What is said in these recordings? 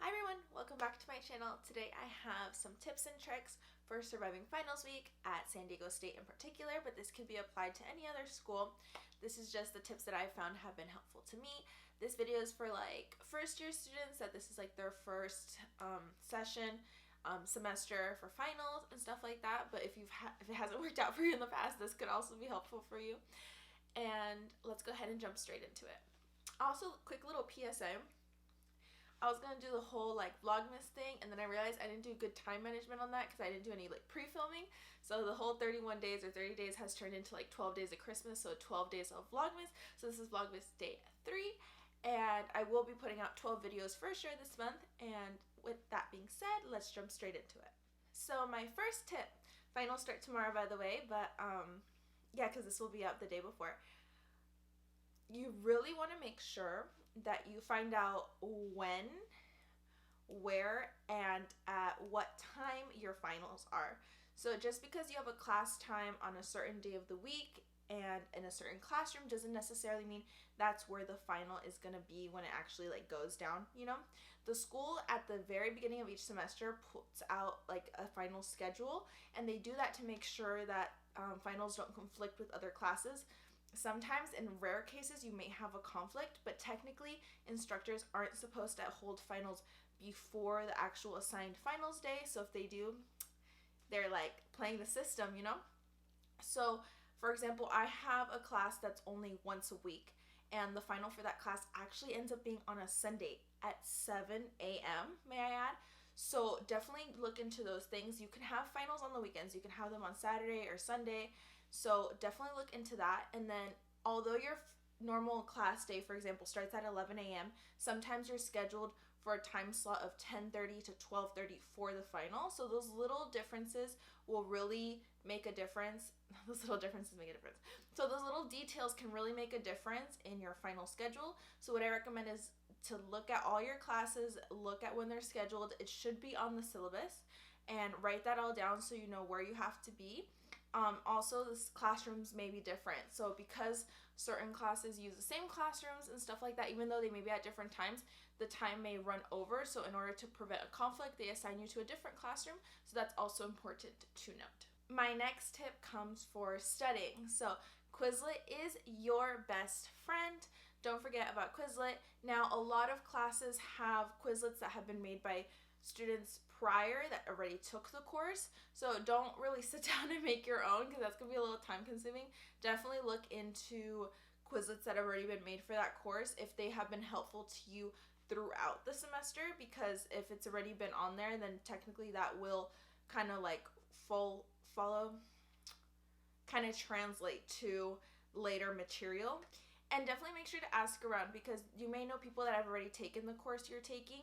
Hi everyone, welcome back to my channel. Today I have some tips and tricks for surviving finals week at San Diego State in particular, but this could be applied to any other school. This is just the tips that I've found have been helpful to me. This video is for like first year students that this is like their first semester for finals and stuff like that, but if it hasn't worked out for you in the past, this could also be helpful for you. And let's go ahead and jump straight into it. Also, quick little PSA. I was gonna do the whole like vlogmas thing, and then I realized I didn't do good time management on that because I didn't do any like pre-filming. So the whole 31 days or 30 days has turned into like 12 days of Christmas, so 12 days of vlogmas. So this is vlogmas day 3, and I will be putting out 12 videos for sure this month. And with that being said, let's jump straight into it. So my first tip, finals start tomorrow by the way, but yeah, because this will be out the day before. You really want to make sure that you find out when, where, and at what time your finals are. So just because you have a class time on a certain day of the week and in a certain classroom doesn't necessarily mean that's where the final is going to be when it actually like goes down, you know? The school at the very beginning of each semester puts out like a final schedule, and they do that to make sure that finals don't conflict with other classes. Sometimes, in rare cases, you may have a conflict, but technically instructors aren't supposed to hold finals before the actual assigned finals day. So if they do, they're like playing the system, you know? So for example, I have a class that's only once a week, and the final for that class actually ends up being on a Sunday at 7 a.m., may I add. So definitely look into those things. You can have finals on the weekends. You can have them on Saturday or Sunday. So definitely look into that. And then although your normal class day, for example, starts at 11 a.m., sometimes you're scheduled for a time slot of 10:30 to 12:30 for the final. So those little differences will really make a difference. Those little differences make a difference. So those little details can really make a difference in your final schedule. So what I recommend is to look at all your classes, look at when they're scheduled. It should be on the syllabus, and write that all down so you know where you have to be. Also, the classrooms may be different. So because certain classes use the same classrooms and stuff like that, even though they may be at different times, the time may run over. So in order to prevent a conflict, they assign you to a different classroom. So that's also important to note. My next tip comes for studying. So Quizlet is your best friend. Don't forget about Quizlet. Now, a lot of classes have Quizlets that have been made by students prior that already took the course, so don't really sit down and make your own because that's gonna be a little time consuming. Definitely look into Quizlets that have already been made for that course if they have been helpful to you throughout the semester, because if it's already been on there, then technically that will kind of like kind of translate to later material. And definitely make sure to ask around, because you may know people that have already taken the course you're taking,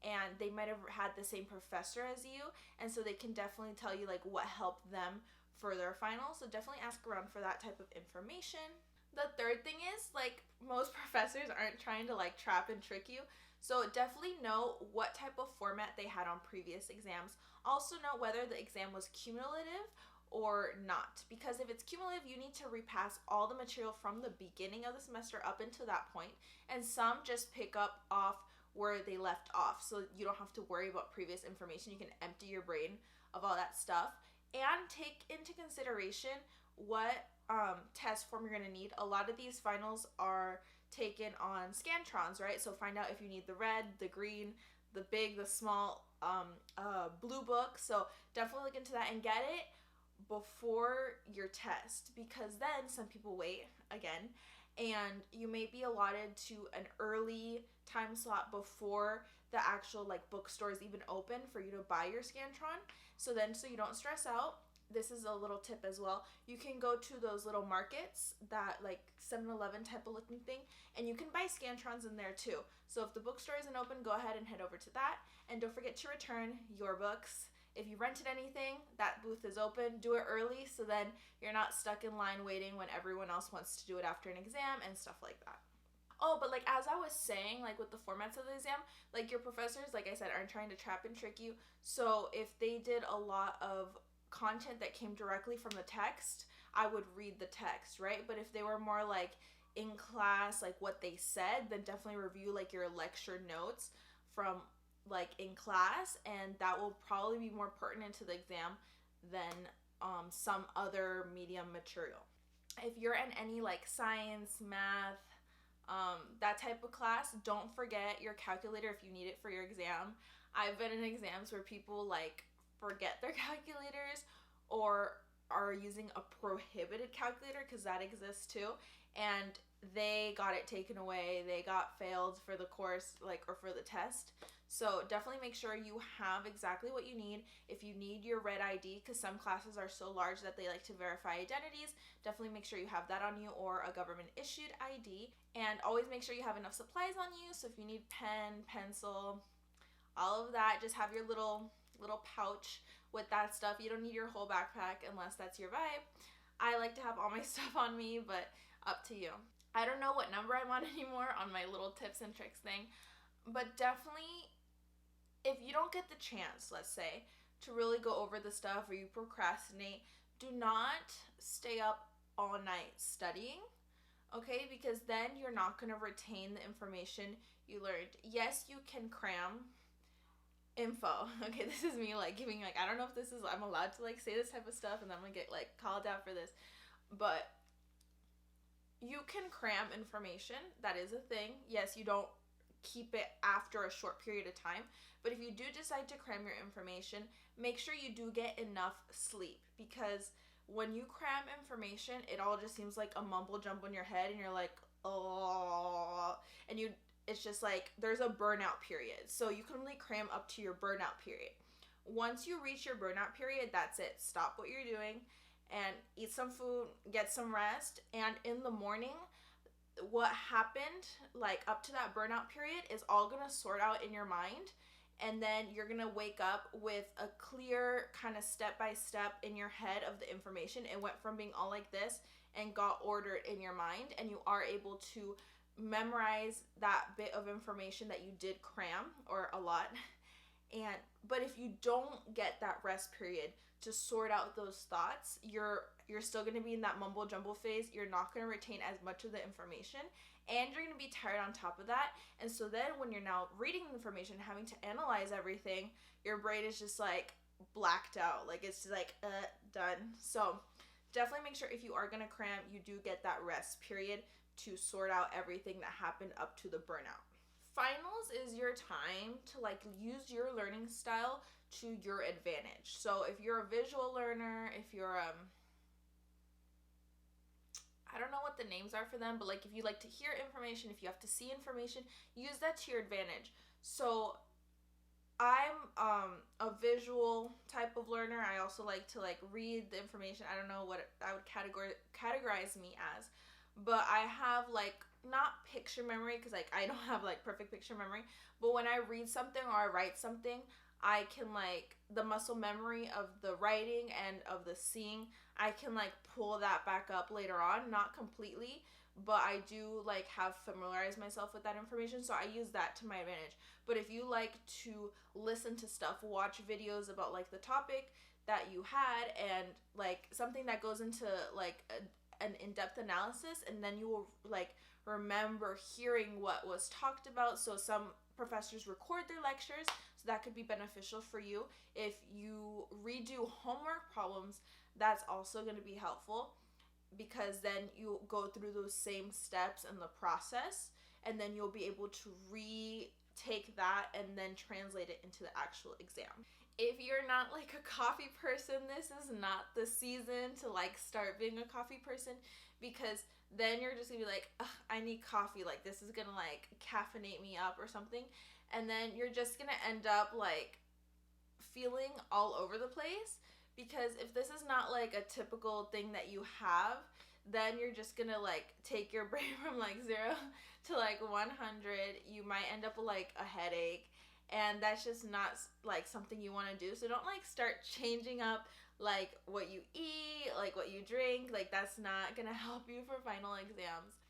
and they might have had the same professor as you, and so they can definitely tell you like what helped them for their finals. So definitely ask around for that type of information. The third thing is, like, most professors aren't trying to like trap and trick you, so definitely know what type of format they had on previous exams. Also know whether the exam was cumulative or not, because if it's cumulative, you need to repass all the material from the beginning of the semester up until that point, and some just pick up off where they left off, so you don't have to worry about previous information. You can empty your brain of all that stuff and take into consideration what test form you're going to need. A lot of these finals are taken on Scantrons, right? So find out if you need the red, the green, the big, the small, blue book. So definitely look into that and get it before your test, because then some people wait again, and you may be allotted to an early time slot before the actual like bookstores even open for you to buy your Scantron. So you don't stress out, this is a little tip as well. You can go to those little markets that like 7-Eleven type of looking thing, and you can buy Scantrons in there too. So if the bookstore isn't open, go ahead and head over to that, and don't forget to return your books. If you rented anything, that booth is open. Do it early so then you're not stuck in line waiting when everyone else wants to do it after an exam and stuff like that. Oh, but like as I was saying, like with the formats of the exam, like your professors, like I said, aren't trying to trap and trick you. So if they did a lot of content that came directly from the text, I would read the text, right? But if they were more like in class, like what they said, then definitely review like your lecture notes from like in class, and that will probably be more pertinent to the exam than some other medium material. If you're in any like science, math, that type of class, don't forget your calculator if you need it for your exam. I've been in exams where people like forget their calculators or are using a prohibited calculator, because that exists too, and they got it taken away. They got failed for the course, like, or for the test. So definitely make sure you have exactly what you need. If you need your red ID, because some classes are so large that they like to verify identities, definitely make sure you have that on you, or a government issued ID. And always make sure you have enough supplies on you. So if you need pen, pencil, all of that, just have your little pouch with that stuff. You don't need your whole backpack unless that's your vibe. I like to have all my stuff on me, but up to you. I don't know what number I'm on anymore on my little tips and tricks thing, but definitely, if you don't get the chance, let's say, to really go over the stuff, or you procrastinate, do not stay up all night studying, okay? Because then you're not going to retain the information you learned. Yes, you can cram info. Okay, this is me like giving, like, I don't know if this is, I'm allowed to like say this type of stuff, and I'm gonna get like called out for this, but you can cram information. That is a thing. Yes, you don't keep it after a short period of time, but if you do decide to cram your information, make sure you do get enough sleep, because when you cram information, it all just seems like a mumble jumble in your head, and you're like, oh, and it's just like there's a burnout period. So you can only cram up to your burnout period. Once you reach your burnout period, that's it. Stop what you're doing and eat some food, get some rest. And in the morning, what happened like up to that burnout period is all gonna sort out in your mind, and then you're gonna wake up with a clear kind of step-by-step in your head of the information. It went from being all like this and got ordered in your mind, and you are able to memorize that bit of information that you did cram, or a lot. But if you don't get that rest period to sort out those thoughts, you're still going to be in that mumble jumble phase. You're not going to retain as much of the information, and you're going to be tired on top of that. And so then when you're now reading the information, having to analyze everything, your brain is just like blacked out. Like it's just like done. So definitely make sure if you are going to cram, you do get that rest period to sort out everything that happened up to the burnout. Finals is your time to like use your learning style to your advantage. So if you're a visual learner, if you're I don't know what the names are for them, but like if you like to hear information, if you have to see information, use that to your advantage. So I'm a visual type of learner. I also like to like read the information. I don't know what I would categorize me as, but I have like not picture memory, because like I don't have like perfect picture memory, but when I read something or I write something, I can like the muscle memory of the writing and of the seeing, I can like pull that back up later on, not completely, but I do like have familiarized myself with that information, so I use that to my advantage. But if you like to listen to stuff, watch videos about like the topic that you had, and like something that goes into like an in-depth analysis, and then you will like remember hearing what was talked about. So some professors record their lectures, so that could be beneficial for you. If you redo homework problems, that's also going to be helpful, because then you go through those same steps in the process, and then you'll be able to retake that and then translate it into the actual exam. If you're not like a coffee person, this is not the season to like start being a coffee person, because then you're just gonna be like, I need coffee, like this is gonna like caffeinate me up or something, and then you're just gonna end up like feeling all over the place. Because if this is not like a typical thing that you have, then you're just gonna like take your brain from like 0 to like 100. You might end up with like a headache, and that's just not like something you want to do. So don't like start changing up like what you eat, like what you drink. Like that's not gonna help you for final exams.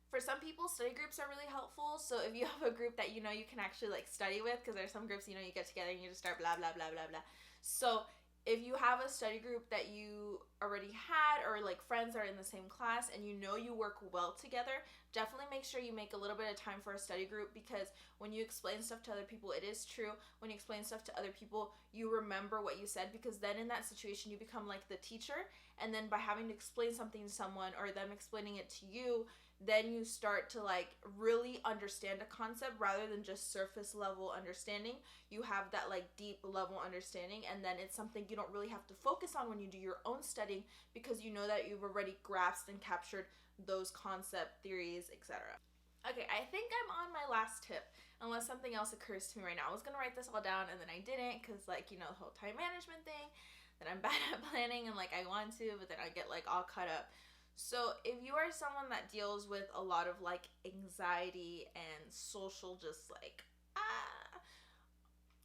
For some people, study groups are really helpful. So if you have a group that you know you can actually like study with, because there's some groups you know you get together and you just start blah blah blah blah blah. So if you have a study group that you already had, or like friends are in the same class and you know you work well together, definitely make sure you make a little bit of time for a study group, because when you explain stuff to other people, it is true, when you explain stuff to other people, you remember what you said, because then in that situation you become like the teacher, and then by having to explain something to someone or them explaining it to you, then you start to like really understand a concept rather than just surface level understanding. You have that like deep level understanding, and then it's something you don't really have to focus on when you do your own studying, because you know that you've already grasped and captured those concept theories, etc. Okay, I think I'm on my last tip, unless something else occurs to me right now. I was gonna write this all down and then I didn't, because like, you know, the whole time management thing, that I'm bad at planning and like I want to, but then I get like all cut up. So if you are someone that deals with a lot of like anxiety and social just like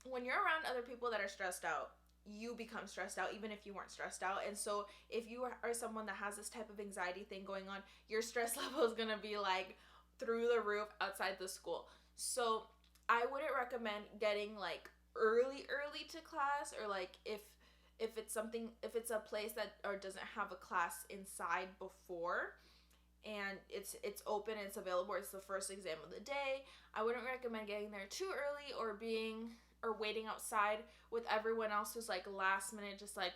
when you're around other people that are stressed out, you become stressed out even if you weren't stressed out. And so if you are someone that has this type of anxiety thing going on, your stress level is going to be like through the roof outside the school. So I wouldn't recommend getting like early to class, or like if it's a place that or doesn't have a class inside before and it's open and it's available, it's the first exam of the day, I wouldn't recommend getting there too early or waiting outside with everyone else who's like last minute just like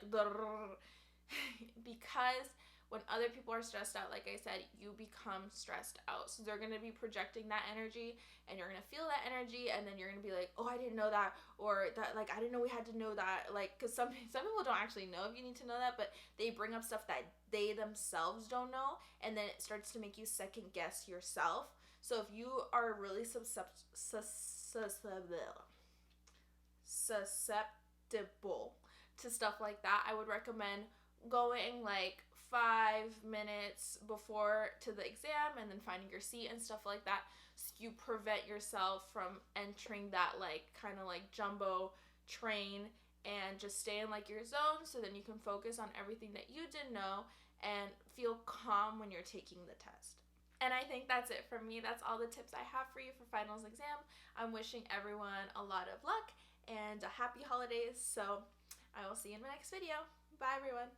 because when other people are stressed out, like I said, you become stressed out. So they're going to be projecting that energy and you're going to feel that energy, and then you're going to be like, oh, I didn't know that, or that, like, I didn't know we had to know that. Like, because some people don't actually know if you need to know that, but they bring up stuff that they themselves don't know, and then it starts to make you second guess yourself. So if you are really susceptible to stuff like that, I would recommend going like 5 minutes before to the exam and then finding your seat and stuff like that, so you prevent yourself from entering that like kind of like jumbo train, and just stay in like your zone, so then you can focus on everything that you didn't know and feel calm when you're taking the test. And I think that's it from me. That's all the tips I have for you for finals exam. I'm wishing everyone a lot of luck and a happy holidays. So I will see you in my next video. Bye everyone.